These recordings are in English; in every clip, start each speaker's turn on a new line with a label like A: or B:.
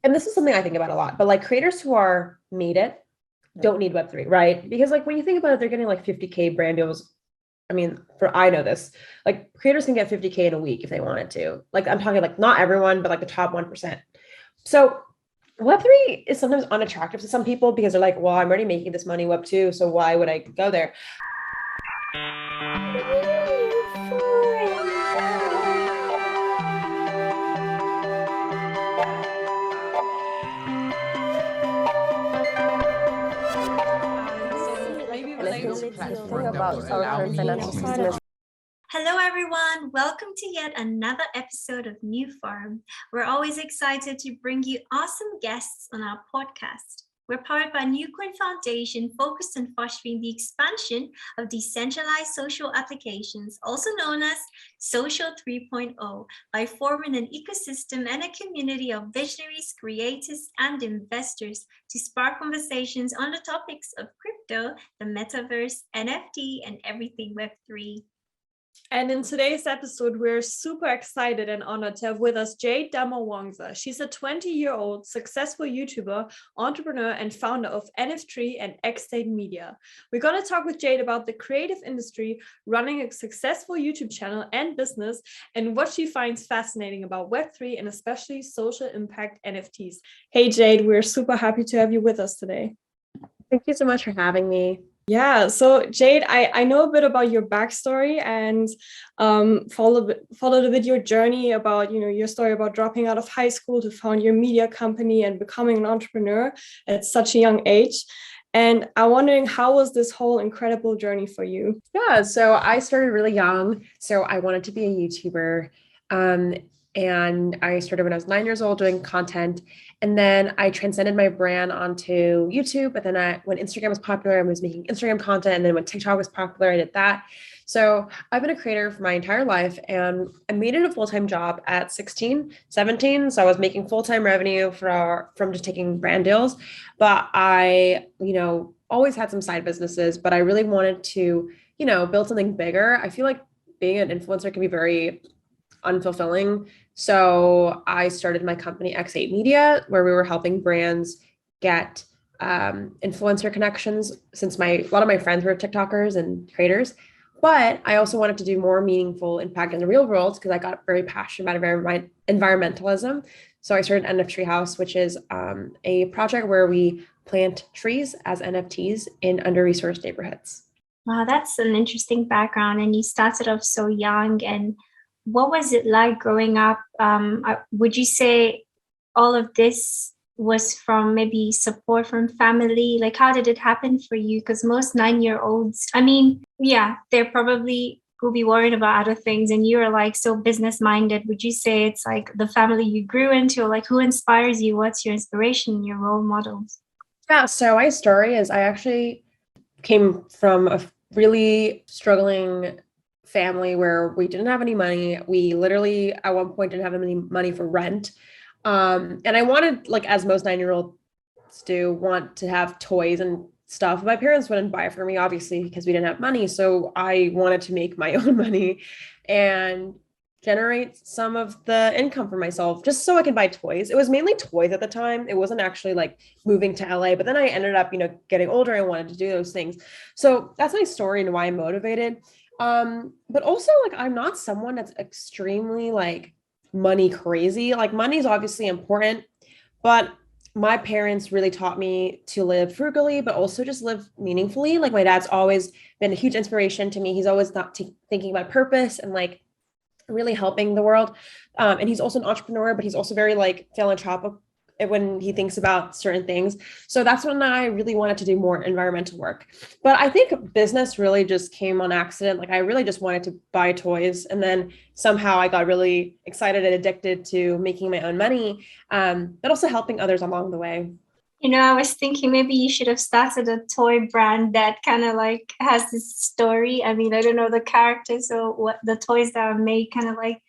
A: and this is something I think about a lot, but like creators who are made it don't need Web3, right? Because like when you think about it, they're getting like 50K brand deals. I mean, I know this, like creators can get 50K in a week if they wanted to. Like I'm talking like not everyone, but like the top 1%. So Web3 is sometimes unattractive to some people because they're like, well, I'm already making this money Web2, so why would I go there? And I feel like the thing about our current financial system is
B: Hello, everyone. Welcome to yet another episode of NewForum. We're always excited to bring you awesome guests on our podcast. We're powered by Newcoin Foundation, focused on fostering the expansion of decentralized social applications, also known as Social 3.0, by forming an ecosystem and a community of visionaries, creators, and investors to spark conversations on the topics of crypto, the metaverse, NFT, and everything Web3.
C: And in today's episode, we're super excited and honored to have with us Jade Darmawangsa. She's a 20-year-old successful YouTuber, entrepreneur, and founder of NFT Tree and X-State Media. We're going to talk with Jade about the creative industry, running a successful YouTube channel and business, and what she finds fascinating about Web3 and especially social impact NFTs. Hey, Jade, we're super happy to have you with us today.
A: Thank you so much for having me.
C: Yeah, so Jade, I know a bit about your backstory and followed a bit your journey about, your story about dropping out of high school to found your media company and becoming an entrepreneur at such a young age. And I'm wondering, how was this whole incredible journey for you?
A: Yeah, so I started really young. So I wanted to be a YouTuber. And I started when I was 9 years old doing content. And then I transcended my brand onto YouTube. But then when Instagram was popular, I was making Instagram content. And then when TikTok was popular, I did that. So I've been a creator for my entire life, and I made it a full-time job at 16, 17. So I was making full-time revenue from just taking brand deals. But I, always had some side businesses, but I really wanted to, build something bigger. I feel like being an influencer can be very unfulfilling. So I started my company X8 Media, where we were helping brands get influencer connections, since a lot of my friends were TikTokers and creators. But I also wanted to do more meaningful impact in the real world because I got very passionate about environmentalism. So I started NFT Tree House, which is a project where we plant trees as NFTs in under-resourced neighborhoods.
B: Wow, that's an interesting background. And you started off so young. And what was it like growing up? Would you say all of this was from maybe support from family? Like, how did it happen for you? Because most 9-year-olds, they're probably will be worried about other things. And you're like so business minded. Would you say it's like the family you grew into? Like, who inspires you? What's your inspiration, your role models?
A: Yeah, so my story is I actually came from a really struggling family where we didn't have any money. We literally at one point didn't have any money for rent. And I wanted, like, as most 9-year-olds do, want to have toys and stuff. My parents wouldn't buy it for me, obviously, because we didn't have money. So I wanted to make my own money and generate some of the income for myself just so I could buy toys. It was mainly toys at the time. It wasn't actually like moving to LA, but then I ended up, getting older and wanted to do those things. So that's my story and why I'm motivated. But also, like, I'm not someone that's extremely like money crazy. Like, money is obviously important, but my parents really taught me to live frugally, but also just live meaningfully. Like, my dad's always been a huge inspiration to me. He's always not thinking about purpose and like really helping the world. And he's also an entrepreneur, but he's also very like philanthropic when he thinks about certain things. So that's when I really wanted to do more environmental work. But I think business really just came on accident. Like, I really just wanted to buy toys. And then somehow I got really excited and addicted to making my own money, but also helping others along the way.
B: I was thinking maybe you should have started a toy brand that kind of like has this story. I mean, I don't know the characters or what the toys that are made kind of like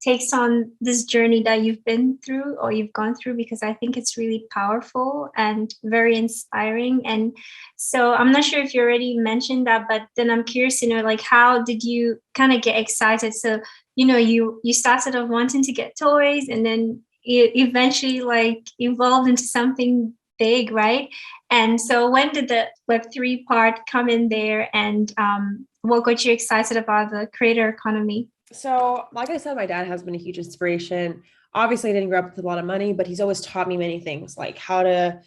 B: takes on this journey that you've been through or you've gone through, because I think it's really powerful and very inspiring. And so I'm not sure if you already mentioned that, but then I'm curious to know, like, how did you kind of get excited? So, you started off wanting to get toys, and then eventually like evolved into something big, right? And so when did the Web3 part come in there, and what got you excited about the creator economy?
A: So, like I said, my dad has been a huge inspiration. Obviously, I didn't grow up with a lot of money, but he's always taught me many things, like how to,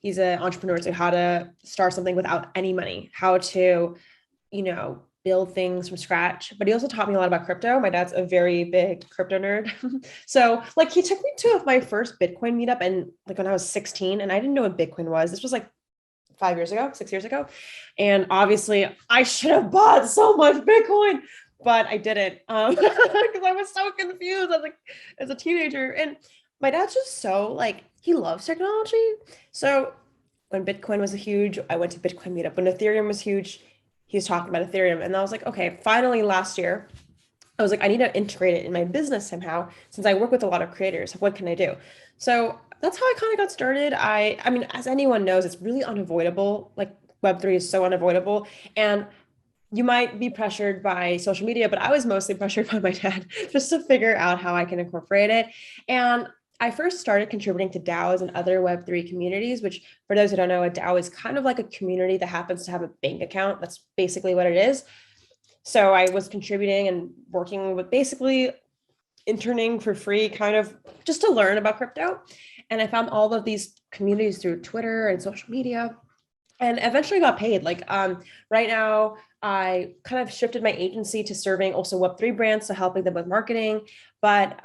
A: he's an entrepreneur, so how to start something without any money, how to, build things from scratch. But he also taught me a lot about crypto. My dad's a very big crypto nerd. So, like, he took me to my first Bitcoin meetup, and like when I was 16, and I didn't know what Bitcoin was. This was like 5 years ago, 6 years ago. And obviously, I should have bought so much Bitcoin, but I didn't, because I was so confused. I was like, as a teenager, and my dad's just so like, he loves technology. So when Bitcoin was huge, I went to Bitcoin meetup. When Ethereum was huge, he was talking about Ethereum, and I was like, okay, finally last year, I was like, I need to integrate it in my business somehow, since I work with a lot of creators. What can I do? So that's how I kind of got started. I mean, as anyone knows, it's really unavoidable. Like Web3 is so unavoidable. And you might be pressured by social media, but I was mostly pressured by my dad just to figure out how I can incorporate it. And I first started contributing to DAOs and other Web3 communities, which for those who don't know, a DAO is kind of like a community that happens to have a bank account. That's basically what it is. So I was contributing and working with basically interning for free, kind of just to learn about crypto. And I found all of these communities through Twitter and social media, and eventually got paid. Like right now, I kind of shifted my agency to serving also Web3 brands, so helping them with marketing. But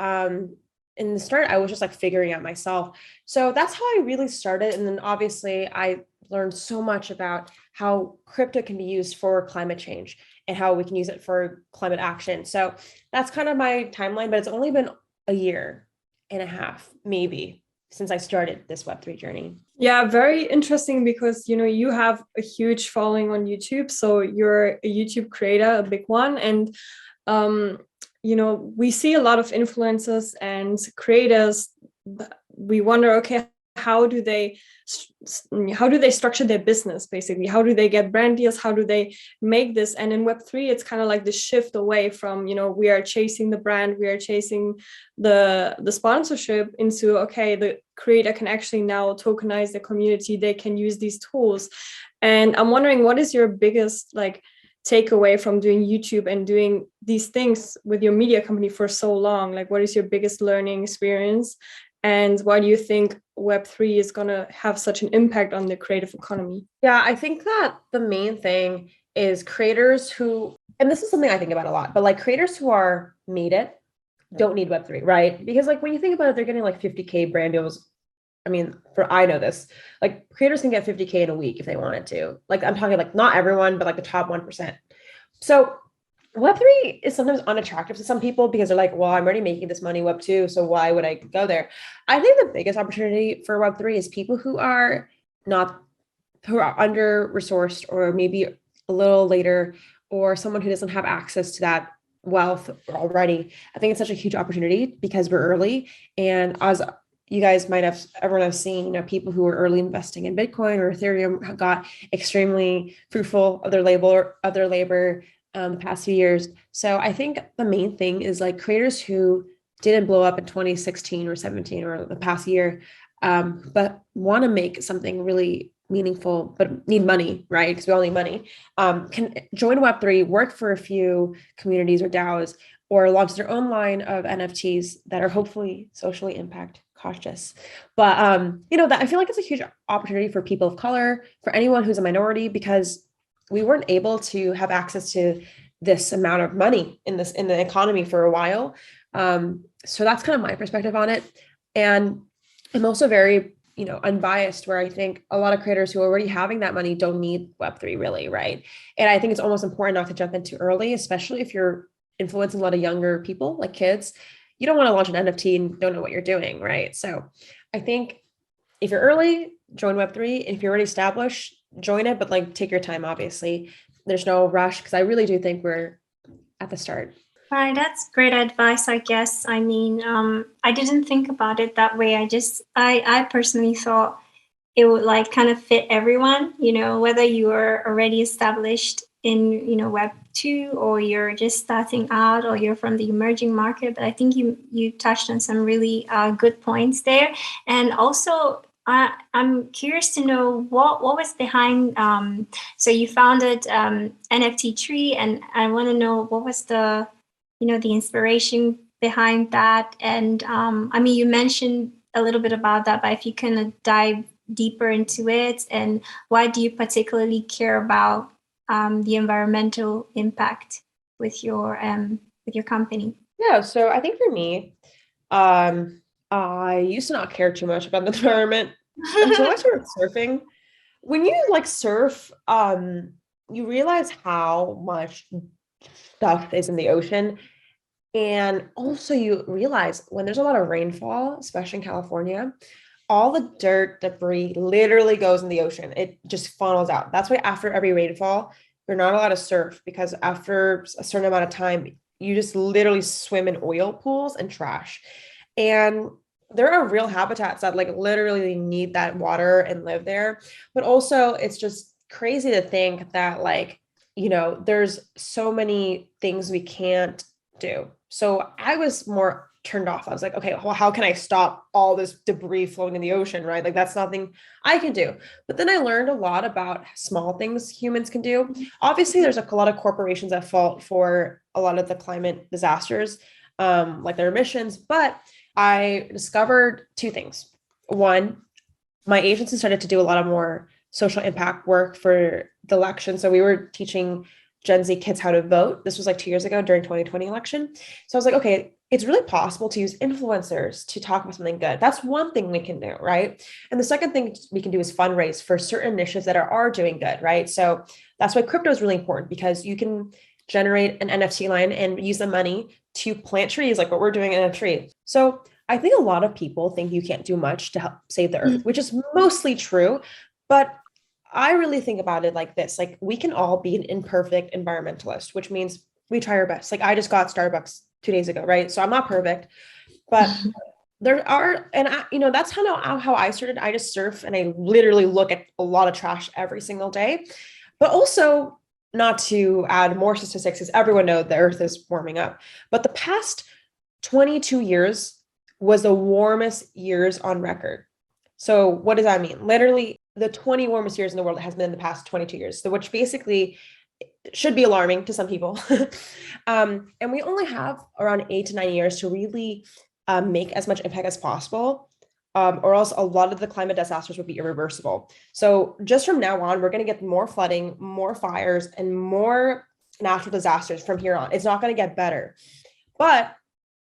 A: in the start, I was just like figuring out myself. So that's how I really started. And then obviously, I learned so much about how crypto can be used for climate change and how we can use it for climate action. So that's kind of my timeline, but it's only been a year and a half, maybe, since I started this Web3 journey.
C: Yeah, very interesting, because you have a huge following on YouTube, so you're a YouTube creator, a big one, and we see a lot of influencers and creators. We wonder, okay, how do they structure their business? Basically, how do they get brand deals? How do they make this? And in Web3, it's kind of like the shift away from we are chasing the brand, we are chasing the sponsorship, into okay, the creator can actually now tokenize the community, they can use these tools. And I'm wondering, what is your biggest takeaway from doing YouTube and doing these things with your media company for so long? Like, what is your biggest learning experience? And why do you think Web3 is going to have such an impact on the creative economy?
A: Yeah, I think that the main thing is creators who, and this is something I think about a lot, but like creators who are made it don't need Web3, right? Because like when you think about it, they're getting like 50K brand deals. I mean, I know this, like creators can get 50K in a week if they wanted to. Like I'm talking like not everyone, but like the top 1%. So Web3 is sometimes unattractive to some people because they're like, well, I'm already making this money Web2, so why would I go there? I think the biggest opportunity for Web3 is people who are under-resourced, or maybe a little later, or someone who doesn't have access to that wealth already. I think it's such a huge opportunity because we're early. And as you guys everyone have seen, people who were early investing in Bitcoin or Ethereum got extremely fruitful of their labor the past few years. So I think the main thing is like creators who didn't blow up in 2016 or 17 or the past year, but want to make something really meaningful, but need money, right? Because we all need money, can join Web3, work for a few communities or DAOs, or launch their own line of NFTs that are hopefully socially impact cautious. But, that I feel like it's a huge opportunity for people of color, for anyone who's a minority, because we weren't able to have access to this amount of money in the economy for a while. So that's kind of my perspective on it. And I'm also very, unbiased, where I think a lot of creators who are already having that money don't need Web3 really, right? And I think it's almost important not to jump in too early, especially if you're influencing a lot of younger people, like kids. You don't want to launch an NFT and don't know what you're doing, right? So I think if you're early, join Web3. If you're already established, join it, but take your time, obviously. There's no rush, because I really do think we're at the start.
B: Right, that's great advice, I guess. I mean, I didn't think about it that way. I personally thought it would kind of fit everyone, whether you are already established in Web 2, or you're just starting out, or you're from the emerging market. But I think you touched on some really good points there. And also I'm curious to know what was behind, so you founded NFT Tree, and I want to know what was the inspiration behind that. And I mean, you mentioned a little bit about that, but if you can dive deeper into it, and why do you particularly care about the environmental impact with your company?
A: Yeah, so I think for me, I used to not care too much about the environment until I started surfing. When you like surf, you realize how much stuff is in the ocean. And also you realize when there's a lot of rainfall, especially in California, all the dirt, debris literally goes in the ocean. It just funnels out. That's why after every rainfall, you're not allowed to surf, because after a certain amount of time, you just literally swim in oil pools and trash. And there are real habitats that like literally need that water and live there. But also it's just crazy to think that like, there's so many things we can't do. So I was more turned off. I was like, okay, well, how can I stop all this debris flowing in the ocean, right? Like that's nothing I can do. But then I learned a lot about small things humans can do. Obviously, there's a lot of corporations at fault for a lot of the climate disasters, like their emissions. But I discovered two things. One, my agency started to do a lot of more social impact work for the election. So we were teaching Gen Z kids how to vote. This was like 2 years ago during 2020 election. So I was like, okay, it's really possible to use influencers to talk about something good. That's one thing we can do, right? And the second thing we can do is fundraise for certain initiatives that are doing good, right? So that's why crypto is really important, because you can generate an NFT line and use the money to plant trees, like what we're doing in a tree. So I think a lot of people think you can't do much to help save the earth, which is mostly true. But I really think about it like this, like we can all be an imperfect environmentalist, which means we try our best. Like I just got Starbucks 2 days ago, right? So I'm not perfect, but there are, and that's kind of how I started. I just surf and I literally look at a lot of trash every single day. But also, not to add more statistics, as everyone knows the earth is warming up, but the past 22 years was the warmest years on record. So what does that mean? Literally the 20 warmest years in the world has been in the past 22 years. So which basically should be alarming to some people. And we only have around 8 to 9 years to really make as much impact as possible. Or else a lot of the climate disasters would be irreversible. So just from now on, we're going to get more flooding, more fires, and more natural disasters from here on. It's not going to get better. But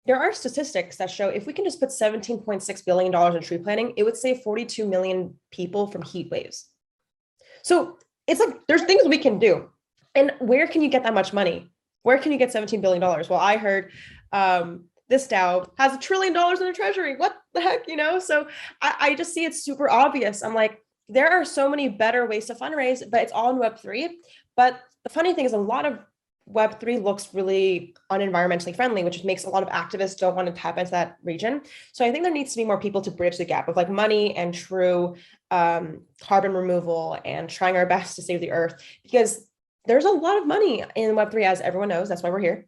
A: there are statistics that show if we can just put $17.6 billion in tree planting, it would save 42 million people from heat waves. So it's like, there's things we can do. And where can you get that much money? Where can you get $17 billion? Well, I heard this DAO has $1 trillion in the treasury. What the heck, So I just see it's super obvious. I'm like, there are so many better ways to fundraise, but it's all in Web3. But the funny thing is a lot of Web3 looks really unenvironmentally friendly, which makes a lot of activists don't want to tap into that region. So I think there needs to be more people to bridge the gap of like money and true carbon removal and trying our best to save the earth, because there's a lot of money in Web3, as everyone knows. That's why we're here.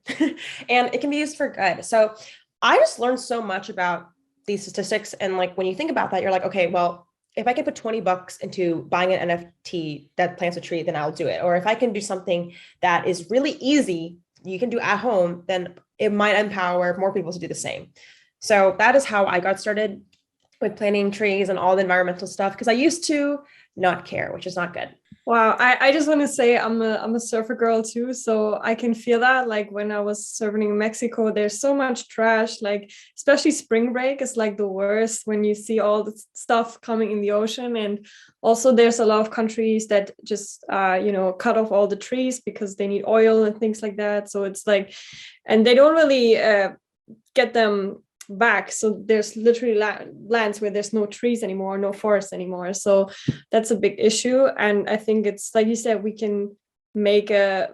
A: And it can be used for good. So I just learned so much about these statistics. And like, when you think about that, you're like, okay, well, if I can put $20 into buying an NFT that plants a tree, then I'll do it. Or if I can do something that is really easy, you can do at home, then it might empower more people to do the same. So that is how I got started with planting trees and all the environmental stuff, because I used to not care, which is not good.
C: Wow, I just want to say I'm a surfer girl too, so I can feel that. Like when I was surfing in Mexico, there's so much trash, like especially spring break is like the worst when you see all the stuff coming in the ocean. And also there's a lot of countries that just cut off all the trees because they need oil and things like that. So it's like, and they don't really get them back, so there's literally lands where there's no trees anymore, no forest anymore. So that's a big issue. And I think it's like you said, we can make a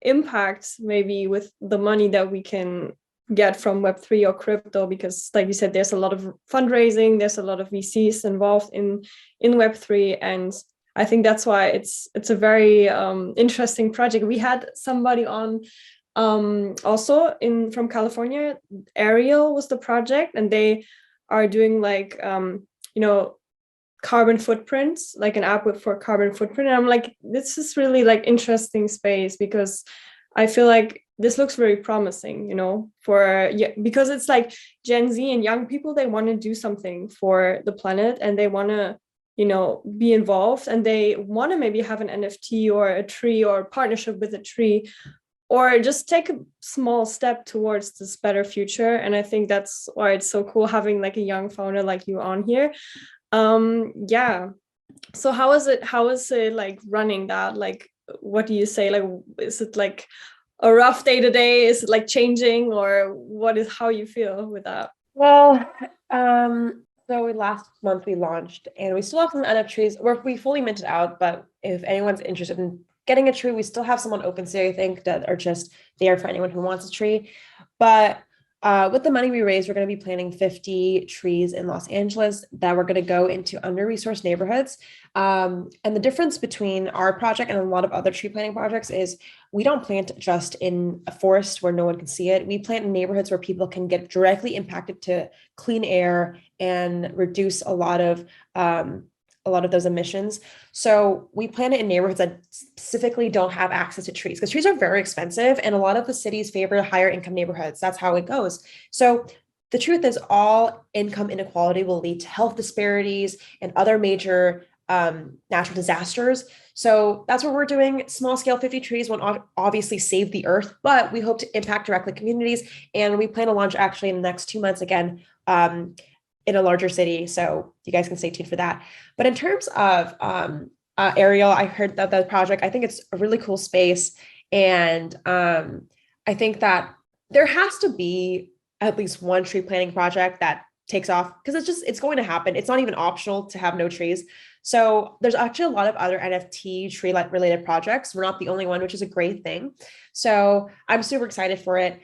C: impact maybe with the money that we can get from Web3 or crypto, because like you said, there's a lot of fundraising, there's a lot of VCs involved in Web3, and I think that's why it's a very interesting project. We had somebody on also from California. Ariel was the project, and they are doing like carbon footprints, like an app for carbon footprint. And I'm like, this is really like interesting space, because I feel like this looks very promising, because it's like Gen Z and young people, they want to do something for the planet, and they want to, be involved, and they want to maybe have an NFT or a tree or a partnership with a tree, or just take a small step towards this better future. And I think that's why it's so cool having like a young founder like you on here. Yeah. So how is it like running that? Like, what do you say? Like, is it like a rough day to day? Is it like changing, or how you feel with that?
A: Well, so last month we launched, and we still have some NFTs where we fully minted out, but if anyone's interested in getting a tree, we still have some on OpenSea, I think, that are just there for anyone who wants a tree. But with the money we raised, we're going to be planting 50 trees in Los Angeles that we're going to go into under-resourced neighborhoods. And the difference between our project and a lot of other tree planting projects is we don't plant just in a forest where no one can see it. We plant in neighborhoods where people can get directly impacted to clean air and reduce a lot of those emissions. So we plant it in neighborhoods that specifically don't have access to trees, because trees are very expensive, and a lot of the cities favor higher income neighborhoods. That's how it goes. So the truth is, all income inequality will lead to health disparities and other major natural disasters. So that's what we're doing. Small scale 50 trees won't obviously save the earth, but we hope to impact directly communities. And we plan to launch actually in the next 2 months again, in a larger city. So you guys can stay tuned for that. But in terms of Ariel, I heard that the project, I think it's a really cool space. And I think that there has to be at least one tree planting project that takes off, because it's going to happen. It's not even optional to have no trees. So there's actually a lot of other NFT tree related projects. We're not the only one, which is a great thing. So I'm super excited for it.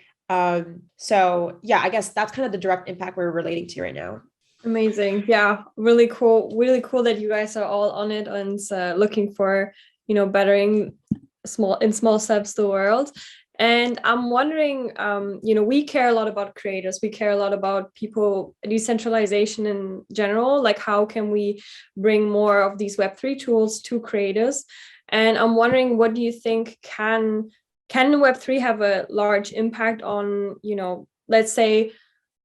A: So yeah, I guess that's kind of the direct impact we're relating to right now.
C: Amazing. Yeah, really cool that you guys are all on it and looking for, bettering small steps the world. And I'm wondering, we care a lot about creators. We care a lot about people, decentralization in general. Like, how can we bring more of these Web3 tools to creators? And I'm wondering, what do you think can Web3 have a large impact on, let's say,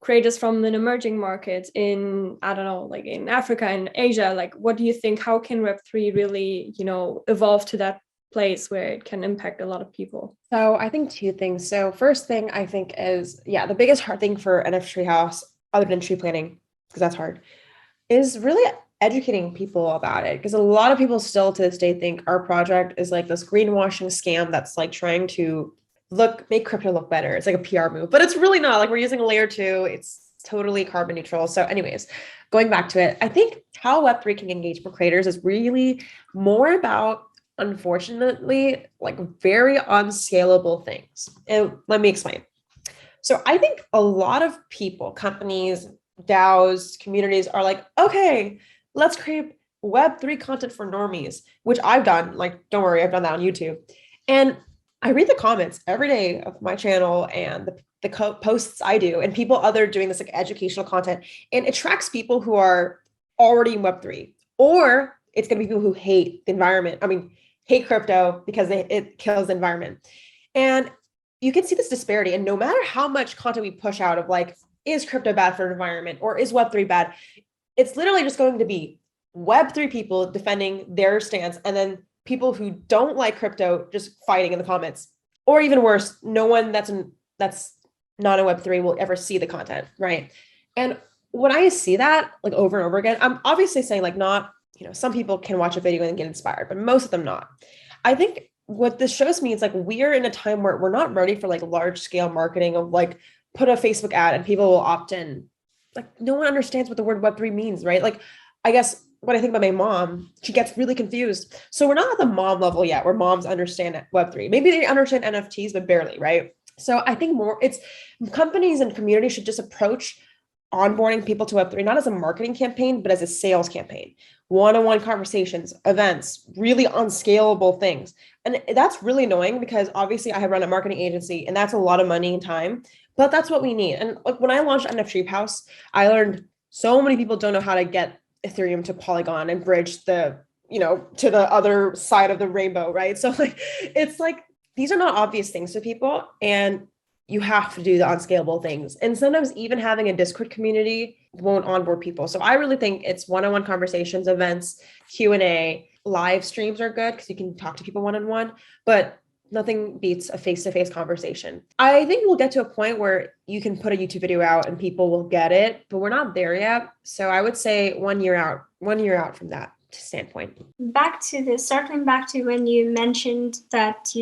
C: creators from an emerging market in, I don't know, like in Africa and Asia? Like, what do you think? How can Web3 really, evolve to that place where it can impact a lot of people?
A: So I think two things. So first thing I think is, the biggest hard thing for NFT Treehouse, other than tree planting, because that's hard, is really educating people about it. Because a lot of people still to this day think our project is like this greenwashing scam that's like trying to make crypto look better. It's like a PR move, but it's really not. Like, we're using a layer 2. It's totally carbon neutral. So anyways, going back to it, I think how Web3 can engage with creators is really more about, unfortunately, like very unscalable things. And let me explain. So I think a lot of people, companies, DAOs, communities are like, okay, let's create Web3 content for normies, which I've done. Like, don't worry, I've done that on YouTube. And I read the comments every day of my channel and the posts I do, and people other doing this like educational content, and it attracts people who are already in Web3, or it's going to be people who hate the environment. I mean, hate crypto because it kills the environment. And you can see this disparity. And no matter how much content we push out of like, is crypto bad for the environment, or is Web3 bad? It's literally just going to be Web3 people defending their stance, and then people who don't like crypto just fighting in the comments. Or even worse, no one that's not a Web3 will ever see the content, right? And when I see that like over and over again, I'm obviously saying like not, some people can watch a video and get inspired, but most of them not. I think what this shows me is like we're in a time where we're not ready for like large scale marketing of like put a Facebook ad and people will opt in. Like, no one understands what the word Web3 means, right? Like, I guess when I think about my mom, she gets really confused. So we're not at the mom level yet where moms understand Web3. Maybe they understand NFTs, but barely, right? So I think it's companies and communities should just approach onboarding people to Web3, not as a marketing campaign, but as a sales campaign. One-on-one conversations, events, really unscalable things. And that's really annoying because obviously I have run a marketing agency and that's a lot of money and time, but that's what we need. And like when I launched NFT House, I learned so many people don't know how to get Ethereum to Polygon and bridge the, to the other side of the rainbow, right? So like, it's like, these are not obvious things to people, and you have to do the unscalable things. And sometimes even having a Discord community won't onboard people. So I really think it's one-on-one conversations, events, Q&A, live streams are good because you can talk to people one-on-one, but nothing beats a face-to-face conversation. I think we'll get to a point where you can put a YouTube video out and people will get it, but we're not there yet. So I would say 1 year out from that standpoint.
B: Circling back to when you mentioned that,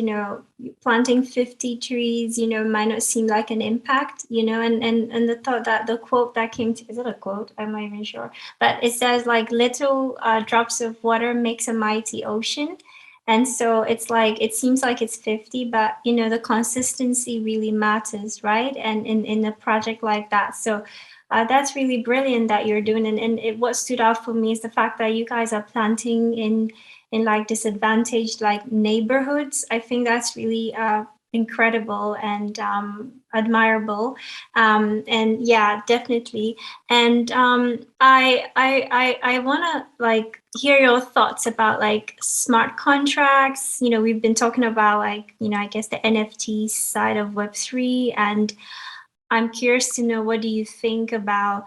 B: planting 50 trees, might not seem like an impact, and the thought that the quote that came to, is it a quote? I'm not even sure, but it says like little drops of water makes a mighty ocean. And so it's like, it seems like it's 50, but the consistency really matters, right? And in a project like that. So that's really brilliant that you're doing. And what stood out for me is the fact that you guys are planting in like disadvantaged like neighborhoods. I think that's really incredible and admirable. And yeah, definitely. And I want to like hear your thoughts about like smart contracts. We've been talking about like, I guess the NFT side of Web3, and I'm curious to know, what do you think about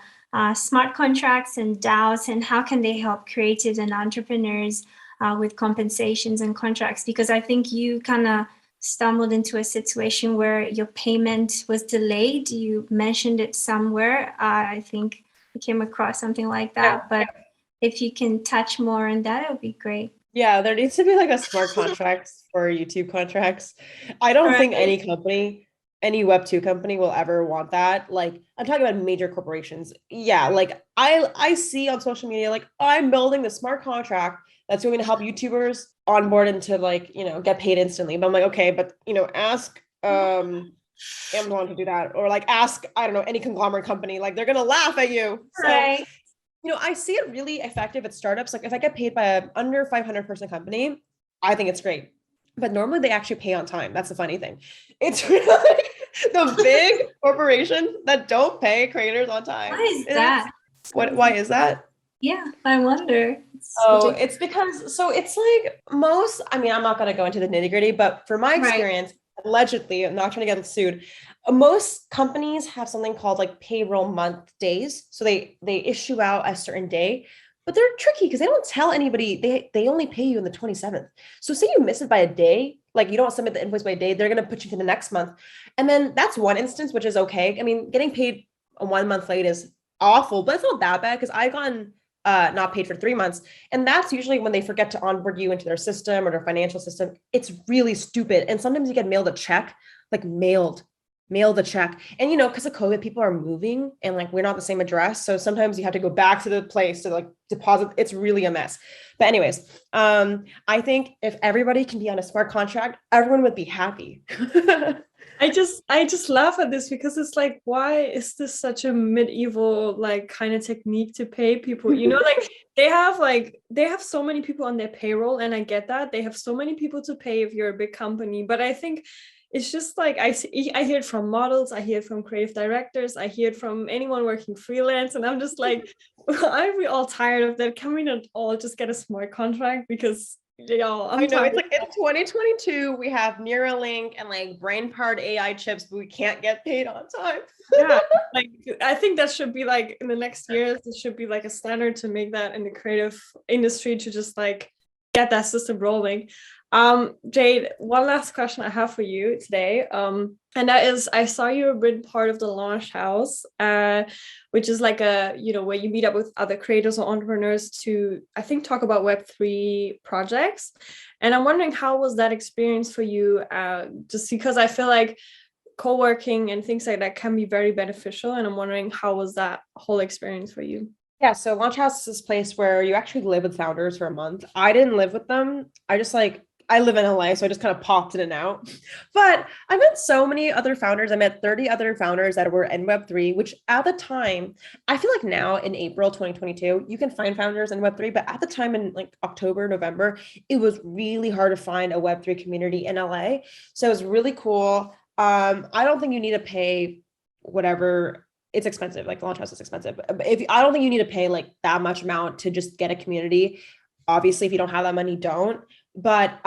B: smart contracts and DAOs, and how can they help creatives and entrepreneurs with compensations and contracts? Because I think you kind of stumbled into a situation where your payment was delayed. You mentioned it somewhere. I think you came across something like that. But if you can touch more on that, it would be great.
A: Yeah, there needs to be like a smart contracts for YouTube contracts. I don't think any company, any Web2 company will ever want that. Like, I'm talking about major corporations. Yeah, like I see on social media, like, I'm building the smart contract that's going to help YouTubers onboard into like, get paid instantly. But I'm like, okay, but ask Amazon to do that, or like ask, I don't know, any conglomerate company, like they're gonna laugh at you.
B: Right.
A: So, I see it really effective at startups. Like if I get paid by an under 500 person company, I think it's great. But normally they actually pay on time. That's the funny thing. It's really the big corporations that don't pay creators on time.
B: Why is that?
A: Why is that?
B: Yeah, I wonder.
A: It's because, so it's like most, I'm not going to go into the nitty gritty, but for my experience, allegedly, I'm not trying to get sued, most companies have something called like payroll month days. So they issue out a certain day, but they're tricky because they don't tell anybody. They only pay you on the 27th. So say you miss it by a day, like you don't submit the invoice by a day, they're going to put you to the next month. And then that's one instance, which is okay. Getting paid 1 month late is awful, but it's not that bad because I've gotten not paid for 3 months. And that's usually when they forget to onboard you into their system or their financial system. It's really stupid. And sometimes you get mailed a check, like mail the check. And, because of COVID, people are moving and like, we're not the same address. So sometimes you have to go back to the place to like deposit. It's really a mess. But anyways, I think if everybody can be on a smart contract, everyone would be happy.
C: I just laugh at this because it's like, why is this such a medieval like kind of technique to pay people? Like they have so many people on their payroll, and I get that they have so many people to pay if you're a big company, but I think it's just like I hear it from models, I hear it from creative directors, I hear it from anyone working freelance, and I'm just like, aren't we all tired of that? Can we not all just get a smart contract? Because I know it's like in 2022 we have Neuralink and like brain powered AI chips, but we can't get paid on time. Yeah, like I think that should be like in the next years, it should be like a standard to make that in the creative industry, to just like get that system rolling. Jade, one last question I have for you today, and that is, I saw you have been part of the Launch House, which is like a, where you meet up with other creators or entrepreneurs to, I think, talk about Web3 projects. And I'm wondering, how was that experience for you? Just because I feel like co-working and things like that can be very beneficial, and I'm wondering, how was that whole experience for you?
A: Yeah, so Launch House is this place where you actually live with founders for a month. I didn't live with them. I just like I live in LA, so I just kind of popped in and out. But I met so many other founders. I met 30 other founders that were in Web3, which at the time, I feel like now in April 2022, you can find founders in Web3, but at the time in like October, November, it was really hard to find a Web3 community in LA. So it was really cool. I don't think you need to pay whatever. It's expensive. Like launch house is expensive. If I don't think you need to pay like that much amount to just get a community. Obviously, if you don't have that money, don't. But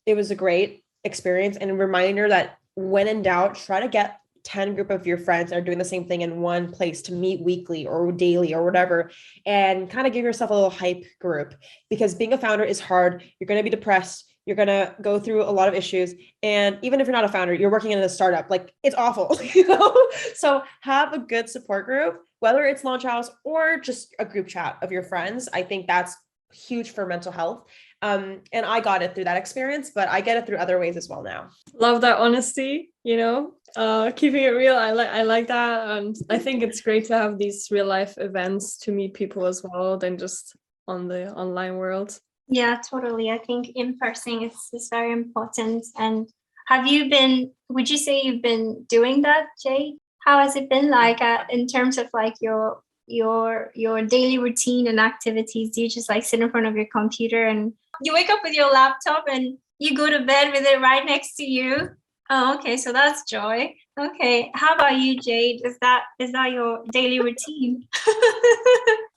A: it was a great experience and a reminder that when in doubt, try to get 10 group of your friends that are doing the same thing in one place to meet weekly or daily or whatever, and kind of give yourself a little hype group, because being a founder is hard. You're going to be depressed. You're going to go through a lot of issues. And even if you're not a founder, you're working in a startup, like it's awful, you know? So have a good support group, whether it's Launch House or just a group chat of your friends. I think that's huge for mental health. And I got it through that experience, but I get it through other ways as well now.
C: Love that honesty, keeping it real. I like that. And I think it's great to have these real life events to meet people as well than just on the online world.
B: Yeah, totally. I think in person is very important. And would you say you've been doing that, Jade? How has it been like in terms of like your daily routine and activities? Do you just like sit in front of your computer and you wake up with your laptop and you go to bed with it right next to you? Oh, okay. So that's joy. Okay. How about you, Jade? Is that your daily routine?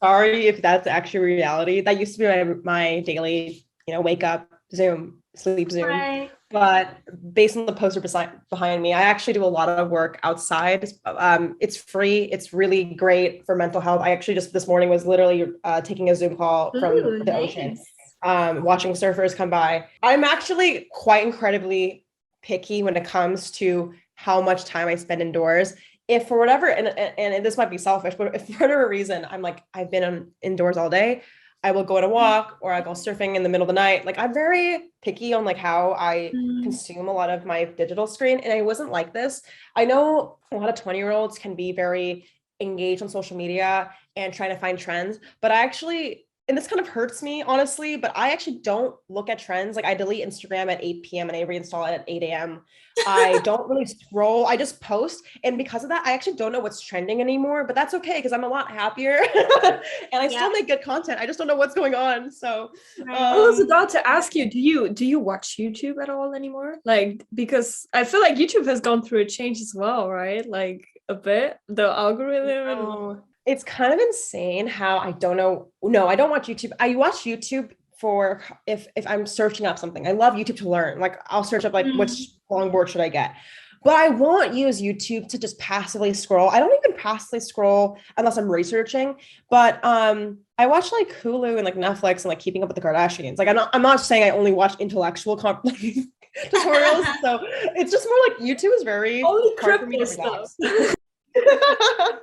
A: Sorry if that's actually reality. That used to be my daily, wake up, Zoom, sleep, Zoom.
B: Right.
A: But based on the poster behind me, I actually do a lot of work outside. It's free. It's really great for mental health. I actually just this morning was literally taking a Zoom call from the ocean, watching surfers come by. I'm actually quite incredibly picky when it comes to how much time I spend indoors. If for whatever, and this might be selfish, but if for whatever reason, I'm like, I've been indoors all day, I will go on a walk or I go surfing in the middle of the night. Like I'm very picky on like how I consume a lot of my digital screen. And I wasn't like this. I know a lot of 20-year-olds can be very engaged on social media and trying to find trends, but I actually, and this kind of hurts me, honestly, but I actually don't look at trends. Like I delete Instagram at 8 p.m. and I reinstall it at 8 a.m. I don't really scroll. I just post. And because of that, I actually don't know what's trending anymore, but that's okay because I'm a lot happier and I still make good content. I just don't know what's going on. So
C: I was about to ask you, do you watch YouTube at all anymore? Like, because I feel like YouTube has gone through a change as well, right? Like a bit, the algorithm.
A: It's kind of insane how I don't know. No, I don't watch YouTube. I watch YouTube for if I'm searching up something. I love YouTube to learn. Like I'll search up like which longboard should I get? But I won't use YouTube to just passively scroll. I don't even passively scroll unless I'm researching. But I watch like Hulu and like Netflix and like Keeping Up with the Kardashians. Like I'm not saying I only watch intellectual tutorials. So it's just more like YouTube is very
C: only
A: hard for me to
C: stuff.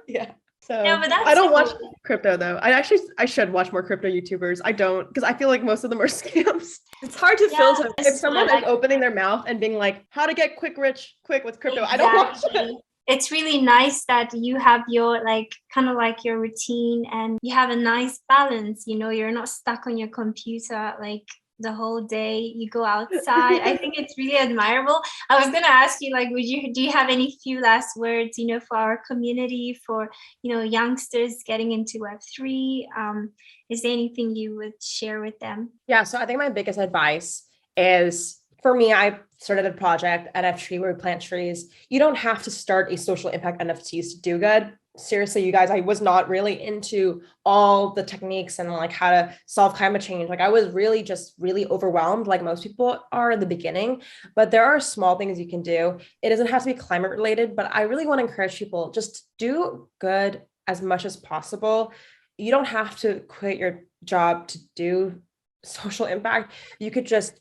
A: Yeah. So
B: no, but
A: I don't watch crypto though. I should watch more crypto YouTubers. I don't, because I feel like most of them are scams.
C: It's hard to filter.
A: If someone is opening their mouth and being like, how to get rich quick with crypto, I don't watch it.
B: It's really nice that you have your like kind of like your routine and you have a nice balance. You're not stuck on your computer like the whole day. You go outside. I think it's really admirable. I was going to ask you, like, do you have any few last words, for our community, for, youngsters getting into Web3? Is there anything you would share with them?
A: Yeah. So I think my biggest advice is, for me, I started a project, NFT Tree, where we plant trees. You don't have to start a social impact NFTs to do good. Seriously, you guys, I was not really into all the techniques and like how to solve climate change. Like I was really overwhelmed, like most people are in the beginning, but there are small things you can do. It doesn't have to be climate related, but I really want to encourage people, just do good as much as possible. You don't have to quit your job to do social impact. You could just,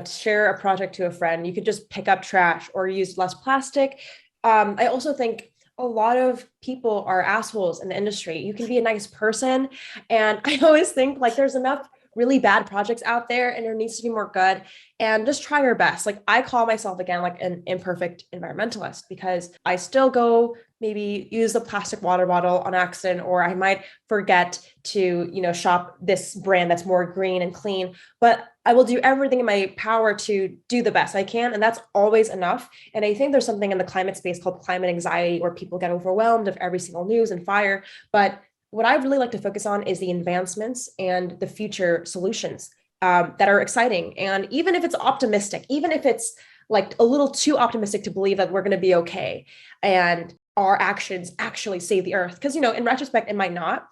A: share a project to a friend. You could just pick up trash or use less plastic. I also think a lot of people are assholes in the industry. You can be a nice person. And I always think like there's enough really bad projects out there and there needs to be more good, and just try your best. Like I call myself again, like an imperfect environmentalist because I still go maybe use the plastic water bottle on accident, or I might forget to, shop this brand that's more green and clean, but I will do everything in my power to do the best I can. And that's always enough. And I think there's something in the climate space called climate anxiety where people get overwhelmed of every single news and fire. But what I really like to focus on is the advancements and the future solutions that are exciting. And even if it's optimistic, even if it's like a little too optimistic to believe that we're going to be okay and our actions actually save the earth, because, in retrospect, it might not.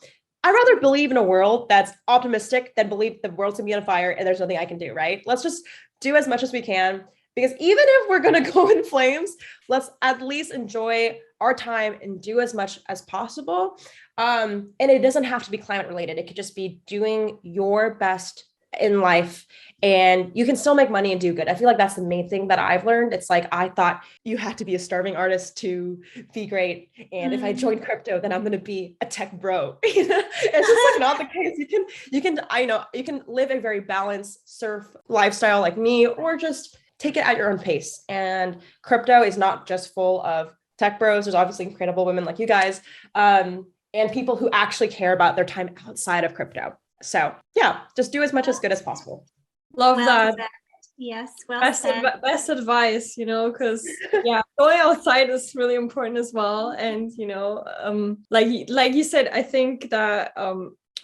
A: I'd rather believe in a world that's optimistic than believe the world's gonna be on fire and there's nothing I can do, right? Let's just do as much as we can, because even if we're gonna go in flames, let's at least enjoy our time and do as much as possible. And it doesn't have to be climate related. It could just be doing your best in life, and you can still make money and do good. I feel like that's the main thing that I've learned. It's like, I thought you had to be a starving artist to be great. And if I join crypto, then I'm going to be a tech bro. It's just like not the case. You can live a very balanced surf lifestyle like me, or just take it at your own pace. And crypto is not just full of tech bros. There's obviously incredible women like you guys, and people who actually care about their time outside of crypto. So yeah, just do as much as good as possible.
C: Love that.
B: Said. Yes, well
C: best
B: said.
C: Best advice, because going outside is really important as well. And like you said, I think that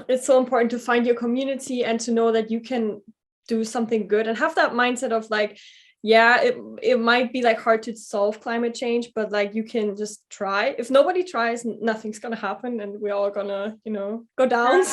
C: it's so important to find your community and to know that you can do something good and have that mindset of like, it might be like hard to solve climate change, but like you can just try. If nobody tries, nothing's gonna happen, and we're all gonna, go down.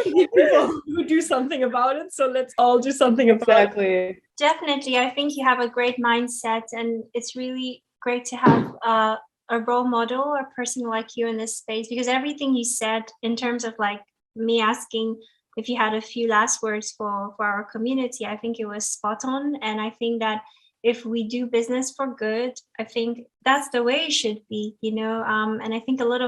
C: People who do something about it. So let's all do something about it.
B: Definitely, I think you have a great mindset, and it's really great to have a role model or a person like you in this space, because everything you said in terms of like me asking if you had a few last words for our community, I think it was spot on. And I think that if we do business for good, I think that's the way it should be, and I think a lot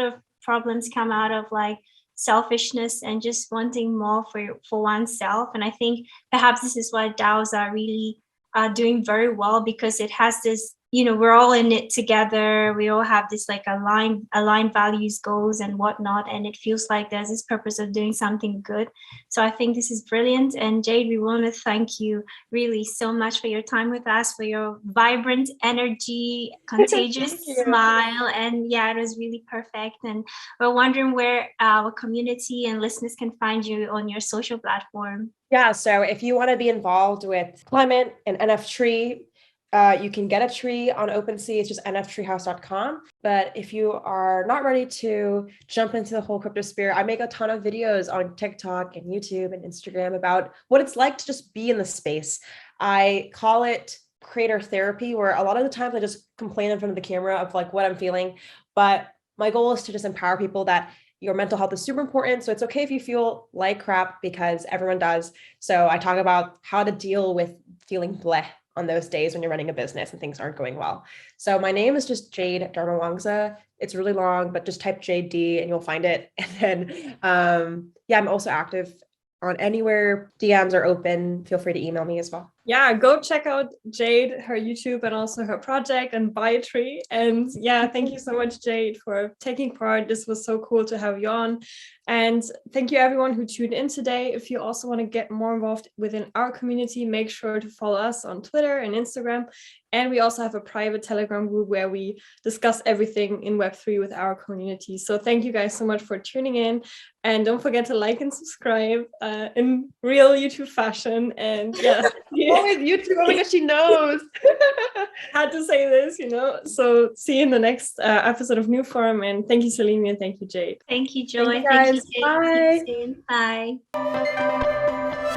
B: of problems come out of like selfishness and just wanting more for oneself. And I think perhaps this is why DAOs are really doing very well, because it has this, we're all in it together. We all have this like aligned values, goals and whatnot. And it feels like there's this purpose of doing something good. So I think this is brilliant. And Jade, we want to thank you really so much for your time with us, for your vibrant energy, contagious smile. And it was really perfect. And we're wondering where our community and listeners can find you on your social platform.
A: Yeah, so if you want to be involved with climate and NFT Tree, you can get a tree on OpenSea. It's just nftreehouse.com. But if you are not ready to jump into the whole crypto sphere, I make a ton of videos on TikTok and YouTube and Instagram about what it's like to just be in the space. I call it creator therapy, where a lot of the times I just complain in front of the camera of like what I'm feeling. But my goal is to just empower people that your mental health is super important. So it's okay if you feel like crap, because everyone does. So I talk about how to deal with feeling bleh on those days when you're running a business and things aren't going well. So my name is just Jade Darmawangsa. It's really long, but just type JD and you'll find it. And then, I'm also active on anywhere DMs are open. Feel free to email me as well.
C: Yeah, go check out Jade, her YouTube, and also her project, and buy a tree. And thank you so much, Jade, for taking part. This was so cool to have you on. And thank you everyone who tuned in today. If you also want to get more involved within our community, make sure to follow us on Twitter and Instagram. And we also have a private Telegram group where we discuss everything in Web3 with our community. So thank you guys so much for tuning in. And don't forget to like and subscribe in real YouTube fashion. And
A: always YouTube. Oh my gosh, she knows.
C: Had to say this, So see you in the next episode of NewForum. And thank you, Salimi, and thank you, Jade.
B: Thank you, Joy.
A: Thank you, guys.
B: Thank you, Jade.
A: Bye.
B: Bye.